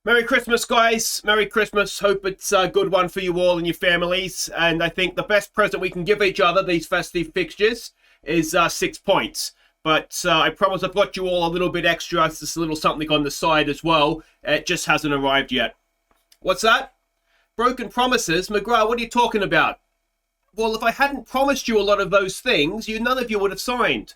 Merry Christmas, guys. Merry Christmas. Hope it's a good one for you all and your families. And I think the best present we can give each other, these festive fixtures, is 6 points. But I promise I've got you all a little bit extra. It's just a little something on the side as well. It just hasn't arrived yet. What's that? Broken promises? McGrath, what are you talking about? Well, if I hadn't promised you a lot of those things, none of you would have signed.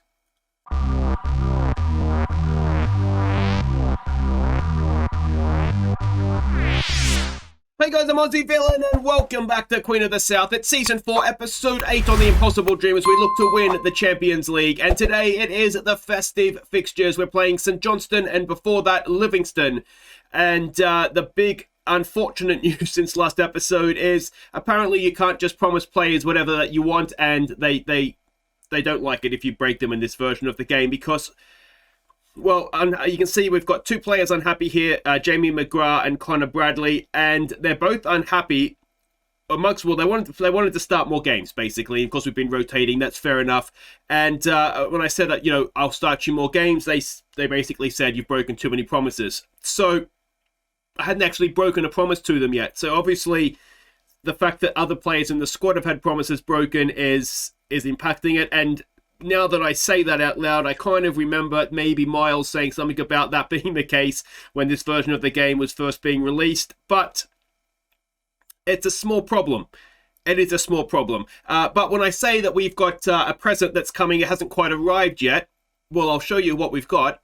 Hey guys, I'm Aussie Villain and welcome back to Queen of the South. It's Season 4, Episode 8 on the Impossible Dream as we look to win the Champions League. And today it is the festive fixtures. We're playing St Johnstone and before that Livingston. And the big unfortunate news since last episode is apparently you can't just promise players whatever that you want and they don't like it if you break them in this version of the game because... Well, you can see we've got two players unhappy here, Jamie McGrath and Connor Bradley, and they're both unhappy amongst, well, they wanted to start more games, basically. Of course, we've been rotating, that's fair enough. And when I said that, I'll start you more games, they basically said, you've broken too many promises. So, I hadn't actually broken a promise to them yet. So, obviously, the fact that other players in the squad have had promises broken is impacting it, and now that I say that out loud, I kind of remember maybe Miles saying something about that being the case when this version of the game was first being released. But it's a small problem. It is a small problem. But when I say that we've got a present that's coming, it hasn't quite arrived yet. Well, I'll show you what we've got.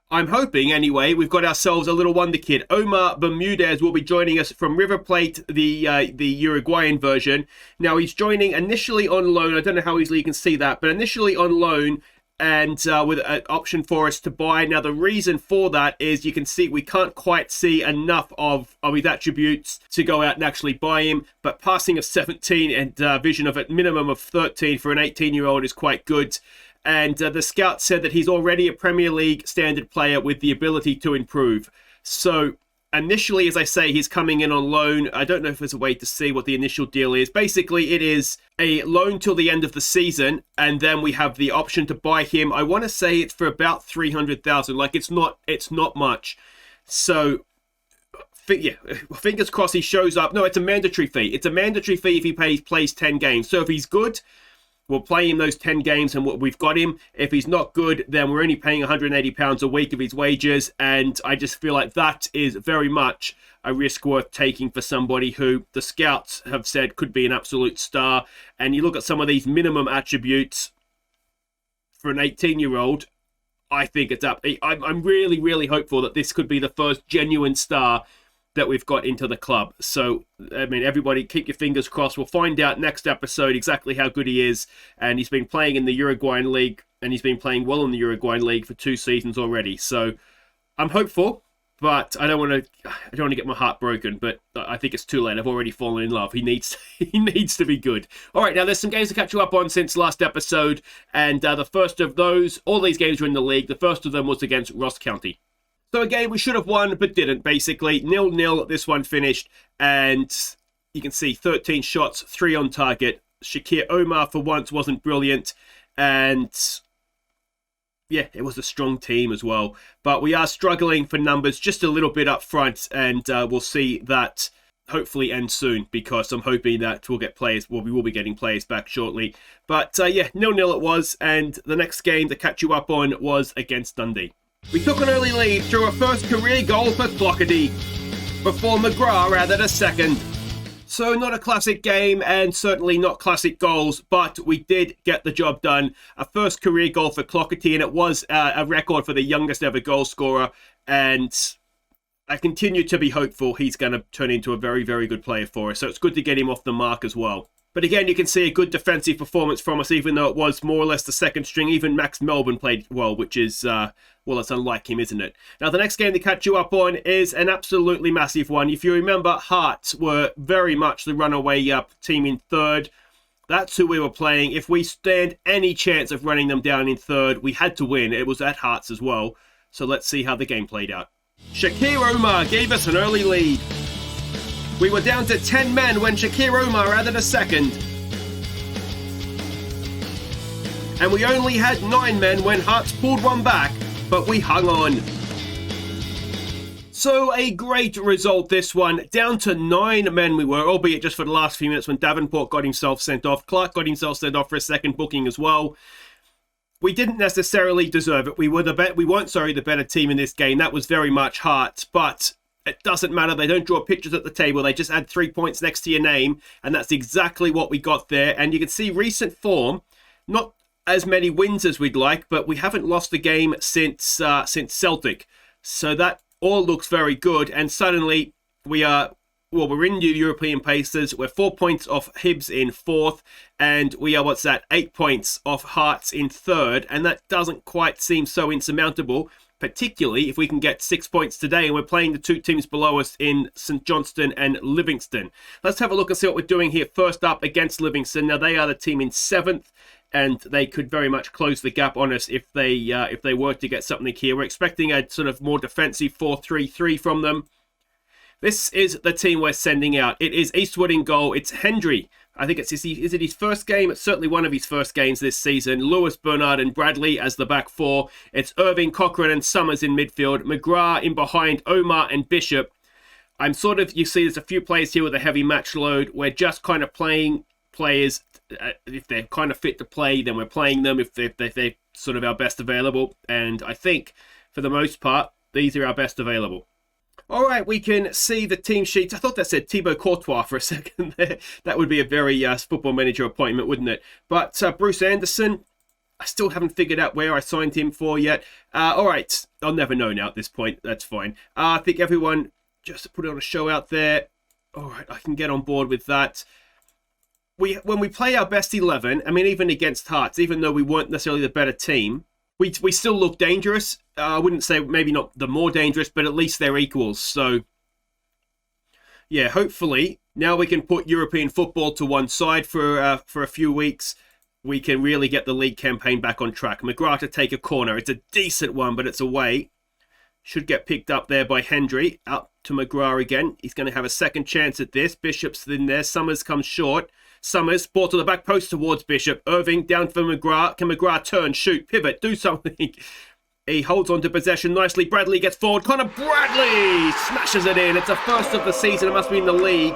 I'm hoping, anyway, we've got ourselves a little wonder kid. Omar Bermudez will be joining us from River Plate, the Uruguayan version. Now, he's joining initially on loan. I don't know how easily you can see that, but initially on loan and with an option for us to buy. Now, the reason for that is you can see we can't quite see enough of his attributes to go out and actually buy him, but passing of 17 and vision of a minimum of 13 for an 18-year-old is quite good. And the scout said that he's already a Premier League standard player with the ability to improve. So initially, as I say, he's coming in on loan. I don't know if there's a way to see what the initial deal is. Basically, it is a loan till the end of the season, and then we have the option to buy him. I want to say it's for about 300,000. Like it's not much. So yeah, fingers crossed he shows up. No, it's a mandatory fee. It's a mandatory fee if he plays 10 games. So if he's good, we'll play him those 10 games and we've got him. If he's not good, then we're only paying £180 a week of his wages. And I just feel like that is very much a risk worth taking for somebody who the scouts have said could be an absolute star. And you look at some of these minimum attributes for an 18-year-old, I think it's up. I'm really, really hopeful that this could be the first genuine star that we've got into the club. So, I mean, everybody keep your fingers crossed. We'll find out next episode exactly how good he is. And he's been playing in the Uruguayan League, and he's been playing well in the Uruguayan League for 2 seasons already. So, I'm hopeful, but I don't want to get my heart broken, but I think it's too late. I've already fallen in love. He needs to be good. All right, now there's some games to catch you up on since last episode, and the first of those, all these games were in the league. The first of them was against Ross County. So a game we should have won, but didn't, basically. 0-0, this one finished. And you can see 13 shots, 3 on target. Shakir Omar, for once, wasn't brilliant. And yeah, it was a strong team as well. But we are struggling for numbers just a little bit up front. And we'll see that hopefully end soon. Because I'm hoping that we'll get players. Well, we will be getting players back shortly. But yeah, 0-0 it was. And the next game to catch you up on was against Dundee. We took an early lead through a first career goal for Clockety, before McGrath added a second. So not a classic game and certainly not classic goals, but we did get the job done. A first career goal for Clockety, and it was a record for the youngest ever goal scorer. And I continue to be hopeful he's going to turn into a very, very good player for us. So it's good to get him off the mark as well. But again, you can see a good defensive performance from us, even though it was more or less the second string. Even Max Melbourne played well, which is, well, it's unlike him, isn't it? Now, the next game to catch you up on is an absolutely massive one. If you remember, Hearts were very much the runaway team in third. That's who we were playing. If we stand any chance of running them down in third, we had to win. It was at Hearts as well. So let's see how the game played out. Shakir Omar gave us an early lead. We were down to 10 men when Shakir Omar added a second. And we only had 9 men when Hearts pulled one back, but we hung on. So a great result, this one. Down to 9 men we were, albeit just for the last few minutes when Davenport got himself sent off. Clark got himself sent off for a second booking as well. We didn't necessarily deserve it. We weren't the better team in this game. That was very much Hearts, but it doesn't matter. They don't draw pictures at the table. They just add 3 points next to your name, and that's exactly what we got there. And you can see recent form, not as many wins as we'd like, but we haven't lost a game since Celtic. So that all looks very good. And suddenly we're in new European paces. We're 4 points off Hibs in 4th, and we are, 8 points off Hearts in 3rd, and that doesn't quite seem so insurmountable, particularly if we can get 6 points today, and we're playing the 2 teams below us in St Johnstone and Livingston. Let's have a look and see what we're doing here. First up against Livingston. Now, they are the team in 7th, and they could very much close the gap on us if they were to get something here. We're expecting a sort of more defensive 4-3-3 from them. This is the team we're sending out. It is Eastwood in goal. It's Hendry. I think is it his first game? It's certainly one of his first games this season. Lewis, Bernard and Bradley as the back 4. It's Irving, Cochrane and Summers in midfield. McGrath in behind, Omar and Bishop. You see there's a few players here with a heavy match load. We're just kind of playing players. If they're kind of fit to play, then we're playing them if they're sort of our best available. And I think, for the most part, these are our best available. All right, we can see the team sheets. I thought that said Thibaut Courtois for a second there. That would be a very football manager appointment, wouldn't it? But Bruce Anderson, I still haven't figured out where I signed him for yet. All right, I'll never know now at this point. That's fine. I think everyone just put on a show out there. All right, I can get on board with that. When we play our best 11, I mean, even against Hearts, even though we weren't necessarily the better team, we still look dangerous. I wouldn't say maybe not the more dangerous, but at least they're equals. So, yeah, hopefully now we can put European football to one side for a few weeks. We can really get the league campaign back on track. McGrath to take a corner. It's a decent one, but it's away. Should get picked up there by Hendry. Out to McGrath again. He's going to have a second chance at this. Bishop's in there. Summers comes short. Summers, ball to the back post towards Bishop. Irving down for McGrath. Can McGrath turn, shoot, pivot, do something? He holds on to possession nicely. Bradley gets forward. Connor Bradley smashes it in. It's the first of the season. It must be in the league.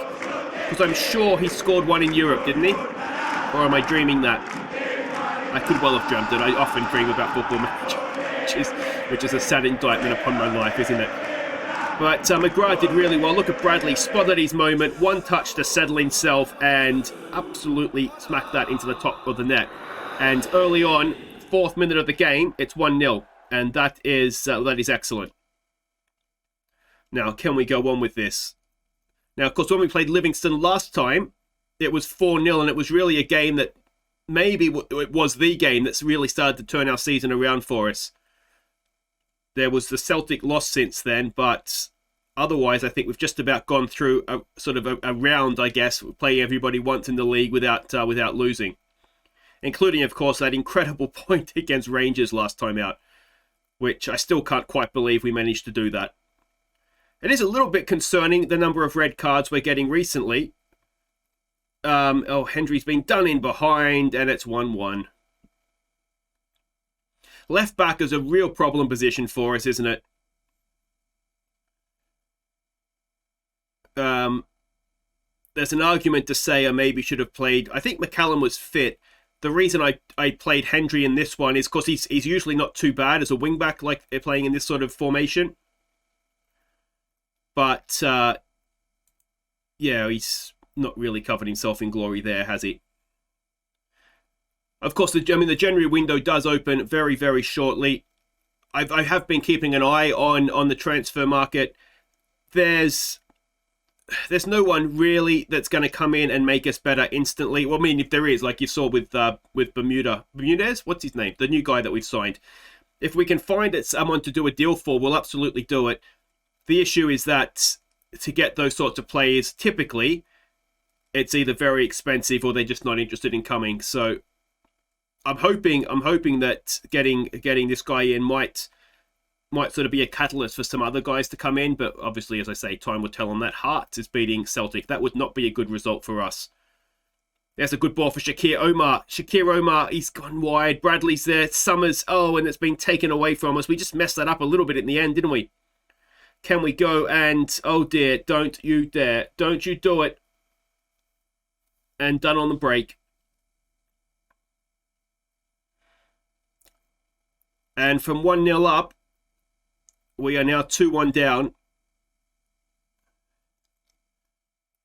Because I'm sure he scored one in Europe, didn't he? Or am I dreaming that? I could well have dreamt it. I often dream about Football Manager, which is a sad indictment upon my life, isn't it? But McGrath did really well. Look at Bradley, spotted his moment, one touch to settle himself and absolutely smacked that into the top of the net. And early on, 4th minute of the game, it's 1-0. And that is excellent. Now, can we go on with this? Now, of course, when we played Livingston last time, it was 4-0, and it was really a game that maybe it was the game that's really started to turn our season around for us. There was the Celtic loss since then, but otherwise I think we've just about gone through a sort of a round, I guess, playing everybody once in the league without losing. Including, of course, that incredible point against Rangers last time out, which I still can't quite believe we managed to do that. It is a little bit concerning, the number of red cards we're getting recently. Hendry's been done in behind, and it's 1-1. Left back is a real problem position for us, isn't it? There's an argument to say I maybe should have played. I think McCallum was fit. The reason I played Hendry in this one is because he's usually not too bad as a wing-back, like they're playing in this sort of formation. But, yeah, he's not really covered himself in glory there, has he? Of course, the January window does open very, very shortly. I have been keeping an eye on the transfer market. There's no one really that's going to come in and make us better instantly. Well, I mean, if there is, like you saw with Bermudez, what's his name? The new guy that we've signed. If we can find someone to do a deal for, we'll absolutely do it. The issue is that to get those sorts of players, typically, it's either very expensive or they're just not interested in coming. So I'm hoping that getting this guy in might sort of be a catalyst for some other guys to come in, but obviously, as I say, time will tell on that. Hearts is beating Celtic. That would not be a good result for us. There's a good ball for Shakir Omar. Shakir Omar, he's gone wide. Bradley's there. Summers, and it's been taken away from us. We just messed that up a little bit in the end, didn't we? Can we go and... Oh dear, don't you dare. Don't you do it. And done on the break. And from 1-0 up, we are now 2-1 down.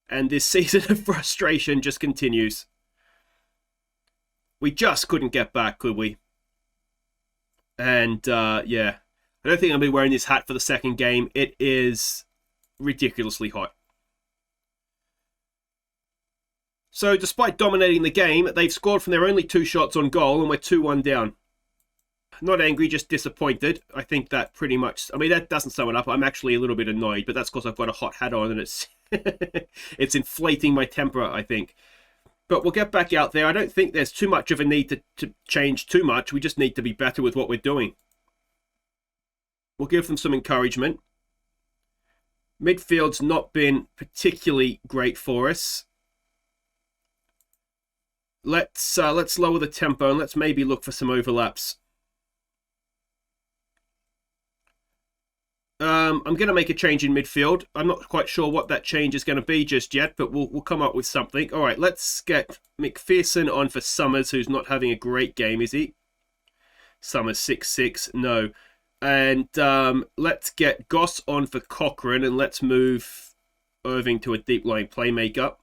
And this season of frustration just continues. We just couldn't get back, could we? And, yeah. I don't think I'm going to be wearing this hat for the second game. It is ridiculously hot. So, despite dominating the game, they've scored from their only 2 shots on goal, and we're 2-1 down. Not angry, just disappointed. I think that pretty much... I mean, that doesn't sum it up. I'm actually a little bit annoyed, but that's because I've got a hot hat on, and it's... it's inflating my temper, I think. But we'll get back out there. I don't think there's too much of a need to change too much. We just need to be better with what we're doing. We'll give them some encouragement. Midfield's not been particularly great for us. Let's lower the tempo and let's maybe look for some overlaps. I'm going to make a change in midfield. I'm not quite sure what that change is going to be just yet, but we'll come up with something. All right, let's get McPherson on for Summers, who's not having a great game, is he? Summers 6-6, no. And let's get Goss on for Cochrane, and let's move Irving to a deep-lying playmaker.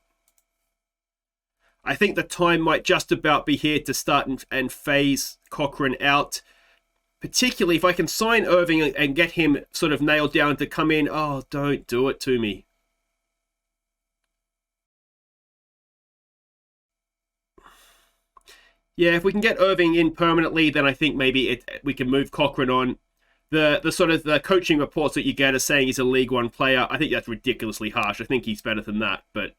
I think the time might just about be here to start and phase Cochrane out. Particularly if I can sign Irving and get him sort of nailed down to come in. Oh, don't do it to me. Yeah, if we can get Irving in permanently, then I think maybe we can move Cochrane on. The sort of the coaching reports that you get are saying he's a League One player. I think that's ridiculously harsh. I think he's better than that. But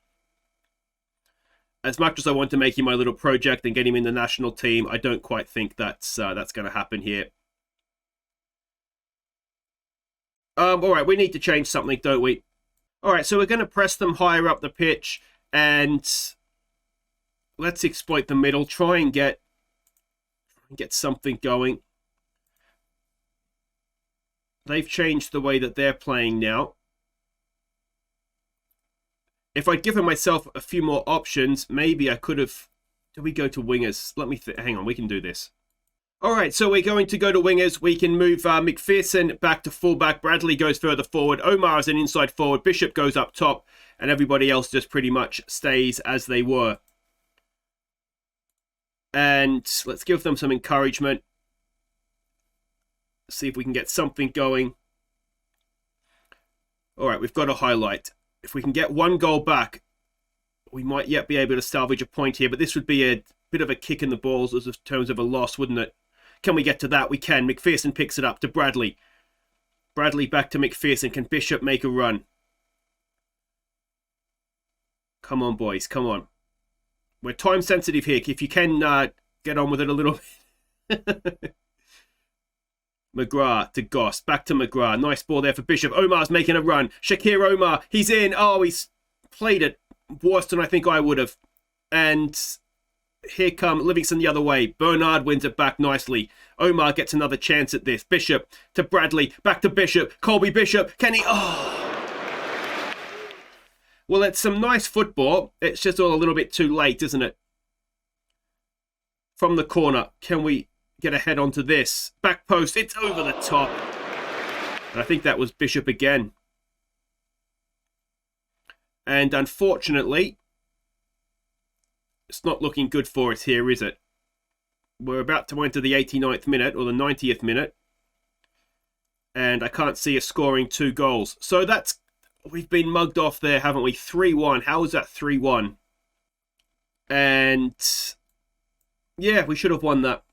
as much as I want to make him my little project and get him in the national team, I don't quite think that's going to happen here. All right, we need to change something, don't we? All right, so we're going to press them higher up the pitch, and let's exploit the middle. Try and get something going. They've changed the way that they're playing now. If I'd given myself a few more options, maybe I could have... Do we go to wingers? Let me hang on, we can do this. All right, so we're going to go to wingers. We can move McPherson back to fullback. Bradley goes further forward. Omar is an inside forward. Bishop goes up top. And everybody else just pretty much stays as they were. And let's give them some encouragement. See if we can get something going. All right, we've got a highlight. If we can get 1 goal back, we might yet be able to salvage a point here. But this would be a bit of a kick in the balls as in terms of a loss, wouldn't it? Can we get to that? We can. McPherson picks it up to Bradley. Bradley back to McPherson. Can Bishop make a run? Come on, boys. Come on. We're time sensitive here. If you can get on with it a little bit. McGrath to Goss. Back to McGrath. Nice ball there for Bishop. Omar's making a run. Shakir Omar. He's in. Oh, he's played it worse than I think I would have. And here come Livingston the other way. Bernard wins it back nicely. Omar gets another chance at this. Bishop to Bradley. Back to Bishop. Colby Bishop. Can he... Oh! Well, it's some nice football. It's just all a little bit too late, isn't it? From the corner. Can we get a head onto this? Back post. It's over the top. And I think that was Bishop again. And unfortunately... It's not looking good for us here, is it? We're about to enter the 89th minute, or the 90th minute. And I can't see us scoring 2 goals. So that's... We've been mugged off there, haven't we? 3-1. How is that 3-1? And... Yeah, we should have won that.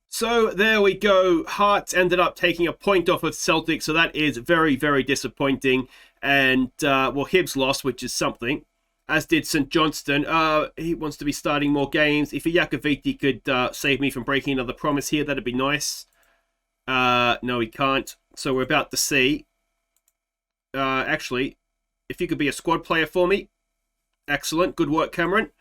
So there we go. Hearts ended up taking a point off of Celtic, so that is very, very disappointing. And, well, Hibs lost, which is something. As did St Johnstone. He wants to be starting more games. If Iakoviti could save me from breaking another promise here, that'd be nice. No, he can't. So we're about to see. Actually, if you could be a squad player for me. Excellent. Good work, Cameron.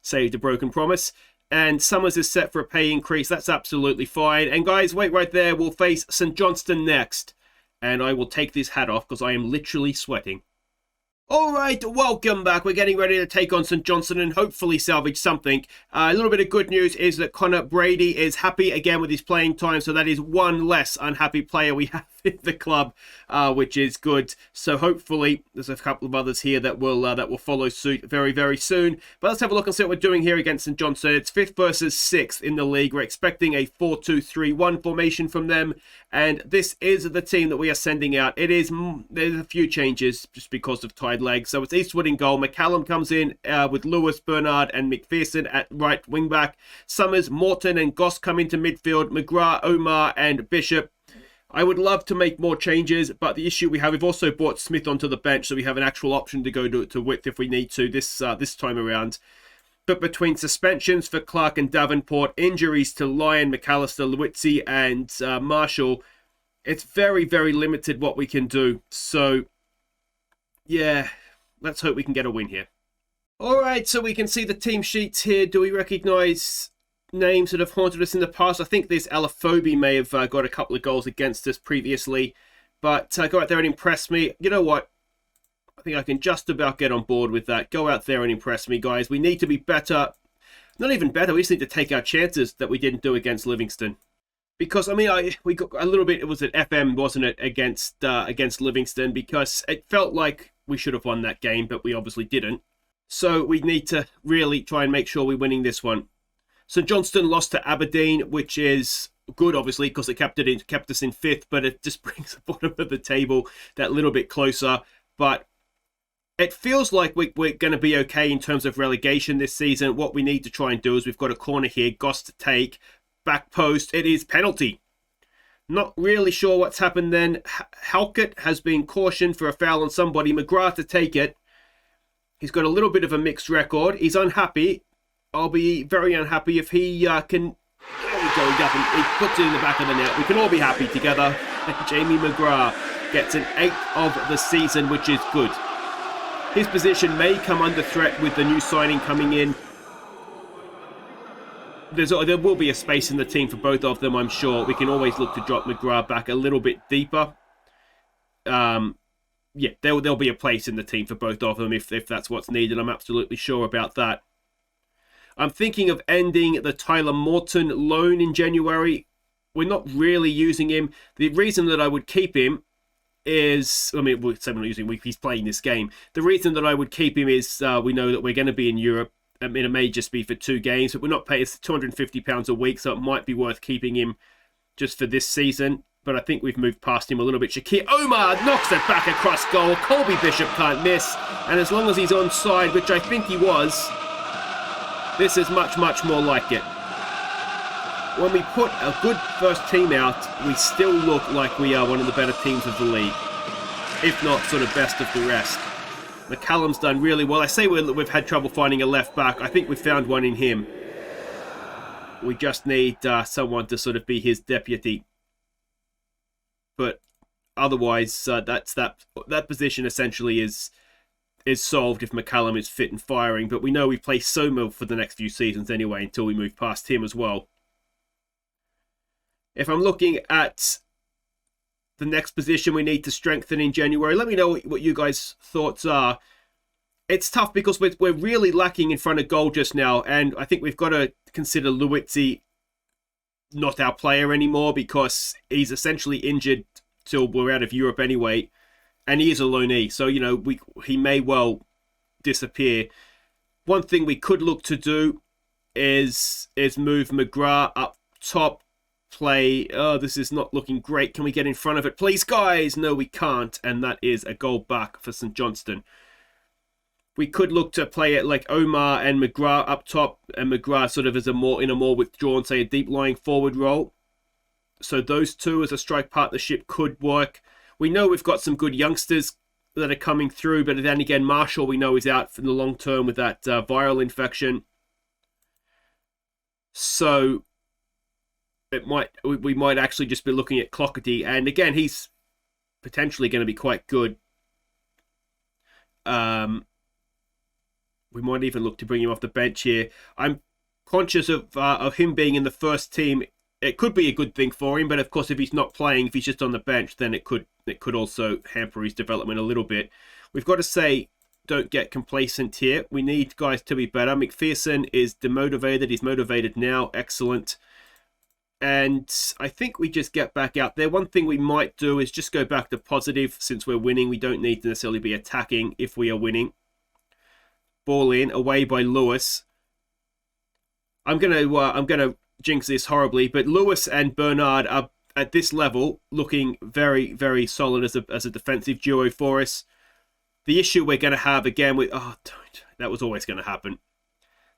Saved a broken promise. And Summers is set for a pay increase. That's absolutely fine. And guys, wait right there. We'll face St Johnstone next. and I will take this hat off because I am literally sweating. Alright, welcome back. We're getting ready to take on St Johnstone and hopefully salvage something. A little bit of good news is that Connor Brady is happy again with his playing time, so that is one less unhappy player we have in the club, which is good. So hopefully there's a couple of others here that will follow suit very, very soon. But let's have a look and see what we're doing here against St Johnstone. It's 5th versus 6th in the league. We're expecting a 4-2-3-1 formation from them, and this is the team that we are sending out. There's a few changes just because of time leg. So it's Eastwood in goal. McCallum comes in with Lewis, Bernard and McPherson at right wing back. Summers, Morton and Goss come into midfield. McGrath, Omar and Bishop. I would love to make more changes, but the issue we have, we've also brought Smith onto the bench, so we have an actual option to go to width if we need to this time around. But between suspensions for Clark and Davenport, injuries to Lyon, McAllister, Luizzi and Marshall, it's very, very limited what we can do. So yeah, let's hope we can get a win here. Alright, so we can see the team sheets here. Do we recognise names that have haunted us in the past? I think this Ep8 may have got a couple of goals against us previously. But go out there and impress me. You know what? I think I can just about get on board with that. Go out there and impress me, guys. We need to be better. Not even better, we just need to take our chances that we didn't do against Livingston. Because, I mean, we got a little bit, it was at FM, wasn't it, against Livingston, because it felt like we should have won that game, but we obviously didn't. So we need to really try and make sure we're winning this one. St Johnstone lost to Aberdeen, which is good, obviously, because it kept us in 5th, but it just brings the bottom of the table that little bit closer. But it feels like we're going to be okay in terms of relegation this season. What we need to try and do is we've got a corner here, Goss to take, back post, it is penalty. Not really sure what's happened then. Halkett has been cautioned for a foul on somebody. McGrath to take it. He's got a little bit of a mixed record. He's unhappy. I'll be very unhappy if he can... There we go. He puts it in the back of the net. We can all be happy together. Jamie McGrath gets an 8th of the season, which is good. His position may come under threat with the new signing coming in. There will be a space in the team for both of them, I'm sure. We can always look to drop McGrath back a little bit deeper. Yeah, there'll be a place in the team for both of them if that's what's needed. I'm absolutely sure about that. I'm thinking of ending the Tyler Morton loan in January. We're not really using him. The reason that I would keep him is... I mean, we're not using him. He's playing this game. The reason that I would keep him is we know that we're going to be in Europe. I mean, it may just be for 2 games, but we're not paying £250 a week, so it might be worth keeping him just for this season. But I think we've moved past him a little bit. Shakir Omar knocks it back across goal. Colby Bishop can't miss. And as long as he's onside, which I think he was, this is much, much more like it. When we put a good first team out, we still look like we are one of the better teams of the league. If not sort of best of the rest. McCallum's done really well. I say we've had trouble finding a left back. I think we found one in him. We just need someone to sort of be his deputy. But otherwise, that position essentially is solved if McCallum is fit and firing. But we know we play Somo for the next few seasons anyway until we move past him as well. If I'm looking at the next position we need to strengthen in January, let me know what you guys' thoughts are. It's tough because we're really lacking in front of goal just now, and I think we've got to consider Luizzi not our player anymore because he's essentially injured till we're out of Europe anyway, and he is a loanee, so you know he may well disappear. One thing we could look to do is move McGrath up top. Play, oh, this is not looking great. Can we get in front of it, please, guys? No, we can't, and that is a goal back for St Johnstone. We could look to play it like Omar and McGrath up top, and McGrath sort of as a more withdrawn, say a deep lying forward role. So those two as a strike partnership could work. We know we've got some good youngsters that are coming through, but then again, Marshall we know is out for the long term with that viral infection. So we might actually just be looking at Clockerty, and again, he's potentially going to be quite good. We might even look to bring him off the bench here. I'm conscious of him being in the first team it could be a good thing for him, but of course if he's not playing, if he's just on the bench, then it could also hamper his development a little bit. We've got to say, don't get complacent here. We need guys to be better. McPherson is demotivated. He's motivated now. Excellent. And I think we just get back out there. One thing we might do is just go back to positive. Since we're winning, we don't need to necessarily be attacking if we are winning. Ball in, away by Lewis. I'm gonna jinx this horribly, but Lewis and Bernard are at this level looking very, very solid as a defensive duo for us. The issue we're going to have again with... Oh, that was always going to happen.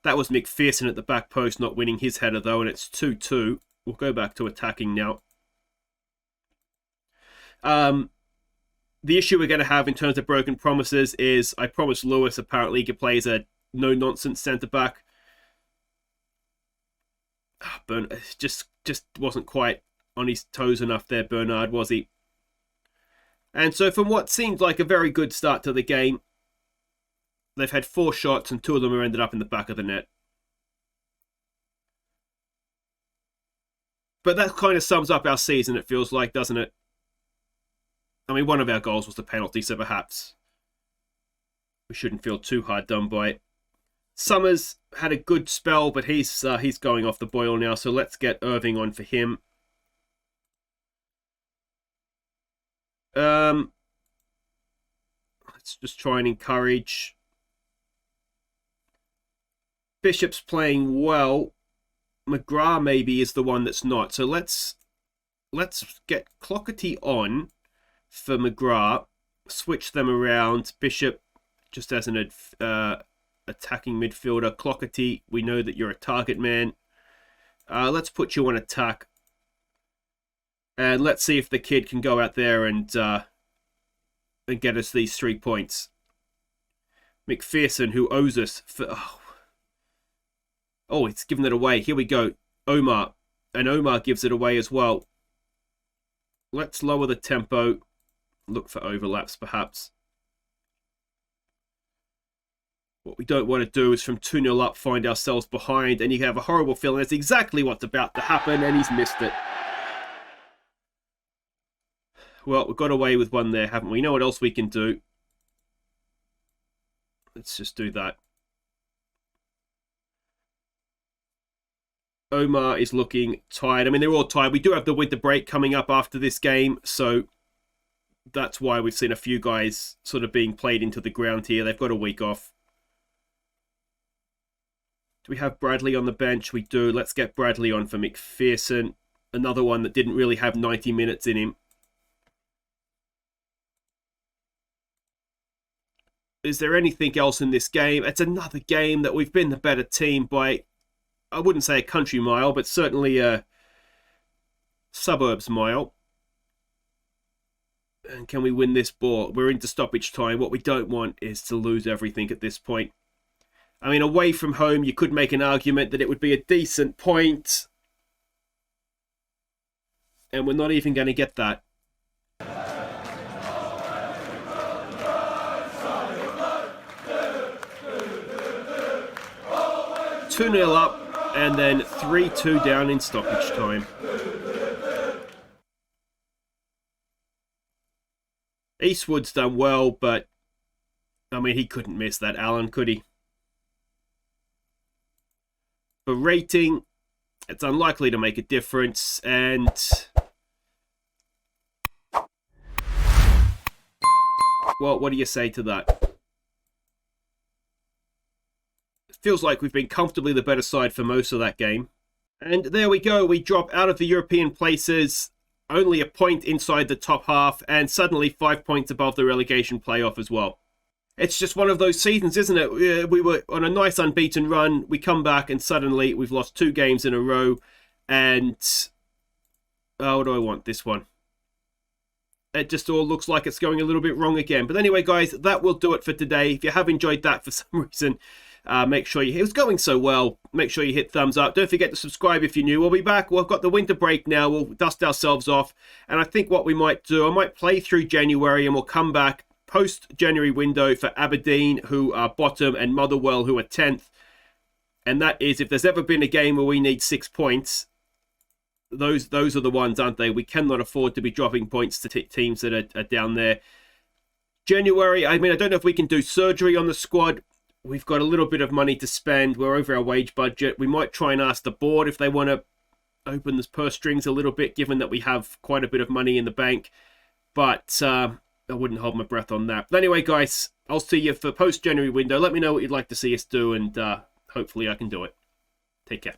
That was McPherson at the back post not winning his header, though, and it's 2-2. We'll go back to attacking now. The issue we're going to have in terms of broken promises is I promised Lewis apparently he could play as a no-nonsense centre-back. Just wasn't quite on his toes enough there, Bernard, was he? And so from what seemed like a very good start to the game, they've had 4 shots and 2 of them have ended up in the back of the net. But that kind of sums up our season, it feels like, doesn't it? I mean, one of our goals was the penalty, so perhaps we shouldn't feel too hard done by it. Summers had a good spell, but he's going off the boil now, so let's get Irving on for him. Let's just try and encourage. Bishop's playing well. McGrath maybe is the one that's not. So let's get Clougherty on for McGrath. Switch them around. Bishop just as an attacking midfielder. Clougherty, we know that you're a target man. Let's put you on attack. And let's see if the kid can go out there and get us these 3 points. McPherson, who owes us... Oh, it's given it away. Here we go. Omar. And Omar gives it away as well. Let's lower the tempo. Look for overlaps, perhaps. What we don't want to do is from 2-0 up, find ourselves behind. And you have a horrible feeling that's exactly what's about to happen. And he's missed it. Well, we've got away with one there, haven't we? You know what else we can do? Let's just do that. Omar is looking tired. I mean, they're all tired. We do have the winter break coming up after this game, so that's why we've seen a few guys sort of being played into the ground here. They've got a week off. Do we have Bradley on the bench? We do. Let's get Bradley on for McPherson. Another one that didn't really have 90 minutes in him. Is there anything else in this game? It's another game that we've been the better team by, I wouldn't say a country mile, but certainly a suburbs mile. And can we win this ball? We're into stoppage time. What we don't want is to lose everything at this point. I mean, away from home, you could make an argument that it would be a decent point. And we're not even going to get that. 2-0 up, and then 3-2 down in stoppage time. Eastwood's done well, but, I mean, he couldn't miss that, Alan, could he? For rating, it's unlikely to make a difference, and... Well, what do you say to that? Feels like we've been comfortably the better side for most of that game. And there we go. We drop out of the European places, only a point inside the top half, and suddenly 5 points above the relegation playoff as well. It's just one of those seasons, isn't it? We were on a nice unbeaten run. We come back and suddenly we've lost 2 games in a row. And... oh, what do I want? This one. It just all looks like it's going a little bit wrong again. But anyway, guys, that will do it for today. If you have enjoyed that for some reason... make sure it was going so well. Make sure you hit thumbs up. Don't forget to subscribe if you're new. We'll be back. We've got the winter break now. We'll dust ourselves off. And I think what we might do, I might play through January and we'll come back post-January window for Aberdeen, who are bottom, and Motherwell, who are 10th. And that is, if there's ever been a game where we need 6 points, those are the ones, aren't they? We cannot afford to be dropping points to teams that are down there. January, I mean, I don't know if we can do surgery on the squad. We've got a little bit of money to spend. We're over our wage budget. We might try and ask the board if they want to open the purse strings a little bit, given that we have quite a bit of money in the bank. But I wouldn't hold my breath on that. But anyway, guys, I'll see you for post-January window. Let me know what you'd like to see us do, and hopefully I can do it. Take care.